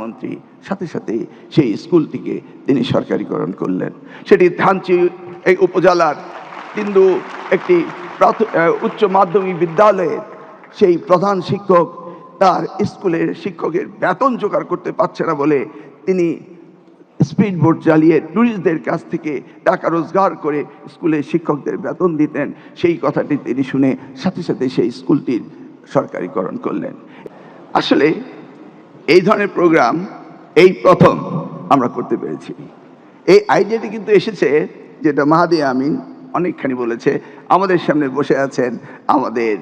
মন্ত্রী সাথে সাথে সেই স্কুলটিকে তিনি সরকারিকরণ করলেন। সেটি ধানচি এই উপজেলার কিন্তু একটি উচ্চ মাধ্যমিক বিদ্যালয়ের সেই প্রধান শিক্ষক তার স্কুলের শিক্ষকের বেতন জোগাড় করতে পারছে না বলে তিনি স্পিড বোট চালিয়ে টুরিস্টদের কাছ থেকে টাকা রোজগার করে স্কুলের শিক্ষকদের বেতন দিতেন। সেই কথাটি তিনি শুনে সাথে সাথে সেই স্কুলটির সরকারিকরণ করলেন। আসলে এই ধরনের প্রোগ্রাম এই প্রথম আমরা করতে পেরেছি। এই আইডিয়াটি কিন্তু এসেছে, যেটা মাহাদি আমিন অনেকখানি বলেছে। আমাদের সামনে বসে আছেন আমাদের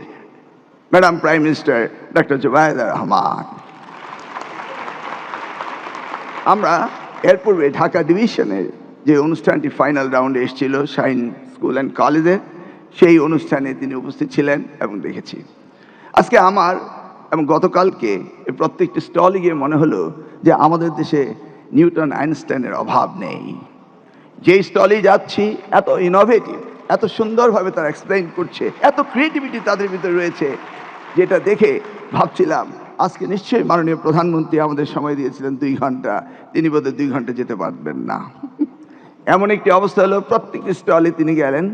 madam prime minister doctor Zubaida Rahman. আমরা এর পূর্বে ঢাকা ডিভিশনের যে অনুষ্ঠানটি ফাইনাল রাউন্ডে এসেছিল শাইন স্কুল অ্যান্ড কলেজের, সেই অনুষ্ঠানে তিনি উপস্থিত ছিলেন এবং দেখেছি। আজকে আমার এবং গতকালকে প্রত্যেকটি স্টলে গিয়ে মনে হলো যে আমাদের দেশে নিউটন আইনস্টাইনের অভাব নেই। যে স্টলেই যাচ্ছি এত ইনোভেটিভ, এত সুন্দরভাবে তারা এক্সপ্লেইন করছে, এত ক্রিয়েটিভিটি তাদের ভিতরে রয়েছে, যেটা দেখে ভাবছিলাম আজকে নিশ্চয়ই মাননীয় প্রধানমন্ত্রী আমাদের সময় দিয়েছিলেন 2 ঘন্টা, তিনি বোধহয় 2 ঘন্টা যেতে পারবেন না। এমন একটি অবস্থা হলো, প্রত্যেকটি স্টলে তিনি গেলেন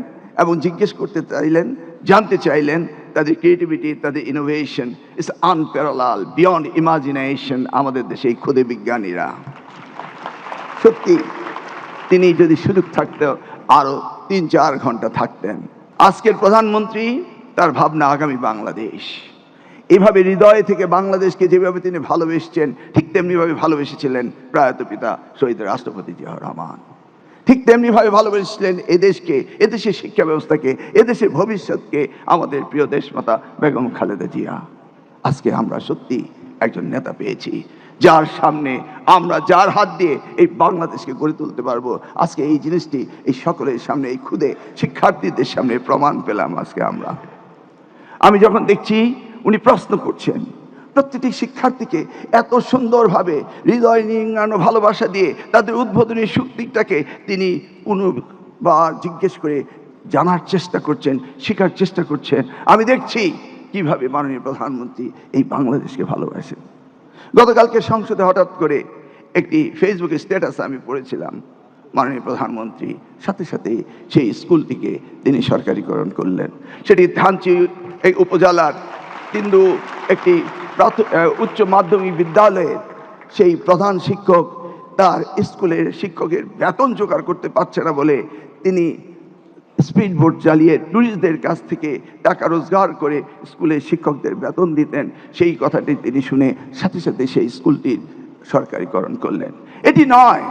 এবং জিজ্ঞেস করতে চাইলেন, জানতে চাইলেন তাদের ক্রিয়েটিভিটি, তাদের innovation is unparalleled, beyond imagination. আমাদের দেশে এই ক্ষুদে বিজ্ঞানীরা সত্যি, তিনি যদি সুযোগ থাকতো আরো 3-4 ঘন্টা থাকতেন। আজকের প্রধানমন্ত্রী তার ভাবনা আগামী বাংলাদেশ, এভাবে হৃদয় থেকে বাংলাদেশকে যেভাবে তিনি ভালোবেসেছেন, ঠিক তেমনিভাবে ভালোবেসেছিলেন প্রয়াত পিতা শহীদ রাষ্ট্রপতি জিয়াউর রহমান। ঠিক তেমনিভাবে ভালোবেসেছিলেন এদেশকে, এদেশের শিক্ষা ব্যবস্থাকে, এদেশের ভবিষ্যৎকে আমাদের প্রিয় দেশমাতা বেগম খালেদা জিয়া। আজকে আমরা সত্যি একজন নেতা পেয়েছি, যার সামনে আমরা, যার হাত দিয়ে এই বাংলাদেশকে গড়ে তুলতে পারবো। আজকে এই জিনিসটি এই সকলের সামনে, এই ক্ষুদে শিক্ষার্থীদের সামনে প্রমাণ পেলাম আজকে আমরা। আমি যখন দেখছি উনি প্রশ্ন করছেন, প্রত্যেকটি শিক্ষার্থীকে এত সুন্দরভাবে হৃদয় নিংড়ানো ভালোবাসা দিয়ে তাদের উদ্বোধনী শক্তিটাকে তিনি পুনর্বার জিজ্ঞেস করে জানার চেষ্টা করছেন, শেখার চেষ্টা করছেন। আমি দেখছি কিভাবে মাননীয় প্রধানমন্ত্রী এই বাংলাদেশকে ভালোবাসেন। গতকালকে সংসদে হঠাৎ করে একটি ফেসবুকে স্ট্যাটাস আমি পড়েছিলাম, মাননীয় প্রধানমন্ত্রী সাথে সাথে সেই স্কুলটিকে তিনি সরকারিকরণ করলেন। সেটি ধানচি এই উপজেলার কিন্তু একটি উচ্চ মাধ্যমিক বিদ্যালয়ের সেই প্রধান শিক্ষক তার স্কুলের শিক্ষকের বেতন জোগাড় করতে পারছে না বলে তিনি স্পিড বোট চালিয়ে টুরিস্টদের কাছ থেকে টাকা রোজগার করে স্কুলের শিক্ষকদের বেতন দিতেন। সেই কথাটি তিনি শুনে সাথে সাথে সেই স্কুলটির সরকারিকরণ করলেন। এটি নয়,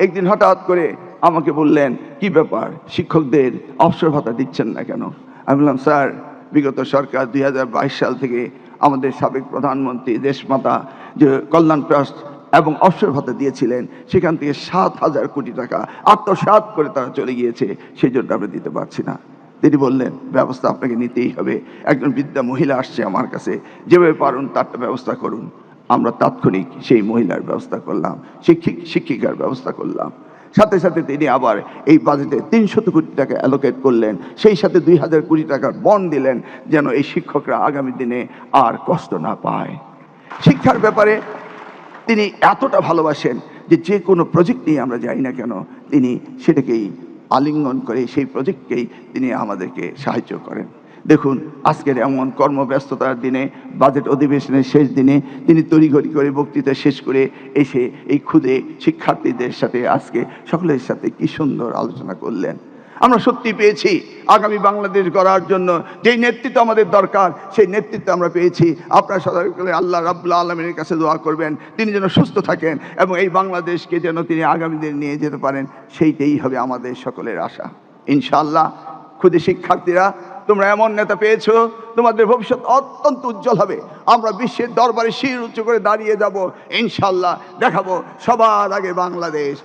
একদিন হঠাৎ করে আমাকে বললেন, কি ব্যাপার, শিক্ষকদের অবসর ভাতা দিচ্ছেন না কেন? আমি বললাম, স্যার, বিগত সরকার 2022 সাল থেকে আমাদের সাবেক প্রধানমন্ত্রী দেশমাতা যে কল্যাণ ট্রাস্ট এবং অবসর ভাতা দিয়েছিলেন, সেখান থেকে 7,000 কোটি টাকা আত্মসাৎ করে তারা চলে গিয়েছে, সেই জন্য আমরা দিতে পারছি না। তিনি বললেন, ব্যবস্থা আপনাকে নিতেই হবে। একজন বৃদ্ধা মহিলা আসছে আমার কাছে, যেভাবে পারুন তারটা ব্যবস্থা করুন। আমরা তাৎক্ষণিক সেই মহিলার ব্যবস্থা করলাম, শিক্ষিকার ব্যবস্থা করলাম। সাথে সাথে তিনি আবার এই বাজেটে 300 কোটি টাকা অ্যালোকেট করলেন, সেই সাথে 2000 কোটি টাকার বন্ড দিলেন, যেন এই শিক্ষকরা আগামী দিনে আর কষ্ট না পায়। শিক্ষার ব্যাপারে তিনি এতটা ভালোবাসেন যে যে কোনো প্রজেক্ট নিয়ে আমরা যাই না কেন, তিনি সেটাকেই আলিঙ্গন করে সেই প্রজেক্টকেই তিনি আমাদেরকে সাহায্য করেন। দেখুন, আজকের এমন কর্মব্যস্ততার দিনে, বাজেট অধিবেশনের শেষ দিনে তিনি তড়িঘড়ি করে বক্তৃতা শেষ করে এসে এই ক্ষুদে শিক্ষার্থীদের সাথে আজকে সকলের সাথে কি সুন্দর আলোচনা করলেন। আমরা সত্যি পেয়েছি আগামী বাংলাদেশ গড়ার জন্য যেই নেতৃত্ব আমাদের দরকার, সেই নেতৃত্ব আমরা পেয়েছি। আপনারা সকলে আল্লাহ রাব্বুল আলামিনের কাছে দোয়া করবেন, তিনি যেন সুস্থ থাকেন এবং এই বাংলাদেশকে যেন তিনি আগামী দিনে নিয়ে যেতে পারেন। সেইটাই হবে আমাদের সকলের আশা, ইনশাআল্লাহ। ক্ষুদে শিক্ষার্থীরা, তোমরা এমন নেতা পেয়েছো, তোমাদের ভবিষ্যৎ অত্যন্ত উজ্জ্বল হবে। আমরা বিশ্বের দরবারে শির উচ্চ করে দাঁড়িয়ে যাব, ইনশাআল্লাহ। দেখাবো সবার আগে বাংলাদেশ।